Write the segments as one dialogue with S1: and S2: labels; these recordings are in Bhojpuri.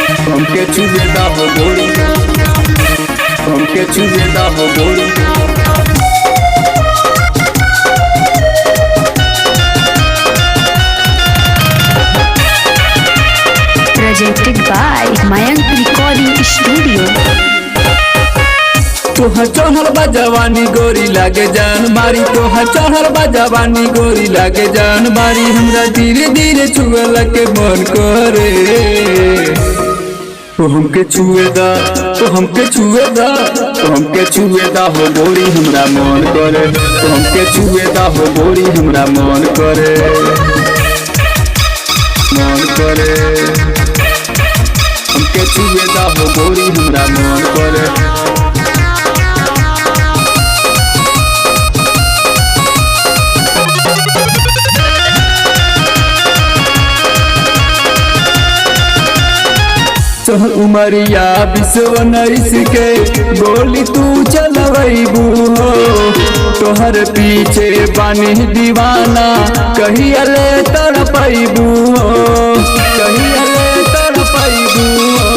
S1: हमके छुएदा हो गोरी, हमके छुएदा हो गोरी।
S2: Presented by Mayank Recording Studio.
S1: तोहर चढ़ल बा जवानी गोरी लागे जान मारी, तोहर चढ़ल बा जवानी गोरी लागे जान मारी। हमरा धीरे धीरे छुअल के मन करे, तो हमके छुएदा, तो हमके छुएदा, तो हमके छुएदा हो गोरी हमरा मन करे। तो हमके छुएदा हो गोरी हमरा मन करे, मन करे। हमके छुएदा हो गोरी हमरा मन करे। तोहर उमरिया 20-19 के गोली तू चलबू हो, तोहर पीछे बानी दीवाना कहिया ले तड़पैबू हो, कहिया ले तड़पैबू हो।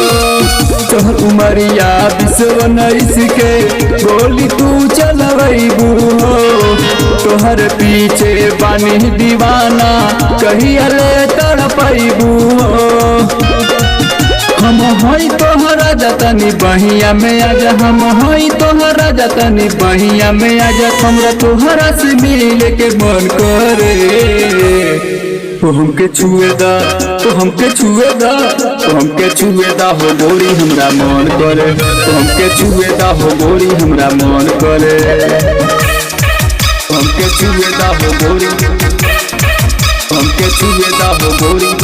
S1: तोहर उमरिया 20-19 के गोली तू चलबू हो, तोहर पीछे बानी दीवाना कहिया ले तड़पैबू हो। हम हई तोहरा जतनी बहिया में आजा, हम हई तोहरा जतनी बहिया में आजा। हमरा तोहरा से मिले के मन करे, तो हमके छुएदा, तो हमके छुएदा, तो हमके छुएदा हो गोरी हमरा मन करे। तो हमके छुएदा हो गोरी हमरा मन करे। हमके छुएदा हो गोरी, हमके छुएदा हो गोरी।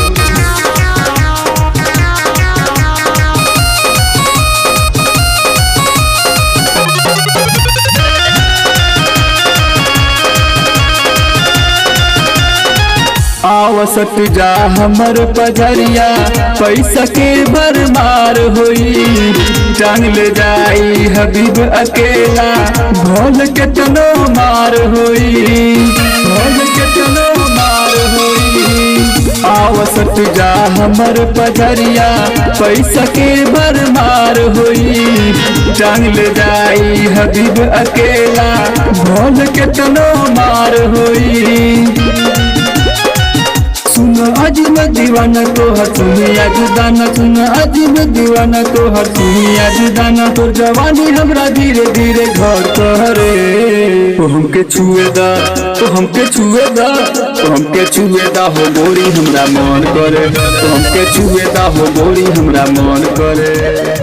S1: आवसट जा हमर पजरिया पैसा के भरमार होई, जान ले जाई हबीब अकेला भोल के तनो मार होई, भोल के तनो मार होई। आवसट जा हमर पजरिया पैसा के भरमार होई, जान ले जाई हबीब अकेला भोल के तनो मार होई। सुन अजीब दीवाना तोहर सुनिया जुदाना, सुन अजीब दीवाना तोहर सुनिया जुदाना। तोर जवानी हमरा धीरे धीरे घर करे, तो हमके छुएदा, तो हमके छुएदा, तो हमके छुएदा हो गोरी हमरा मन करे। तो हमके छुएदा हो गोरी हमरा मन करे।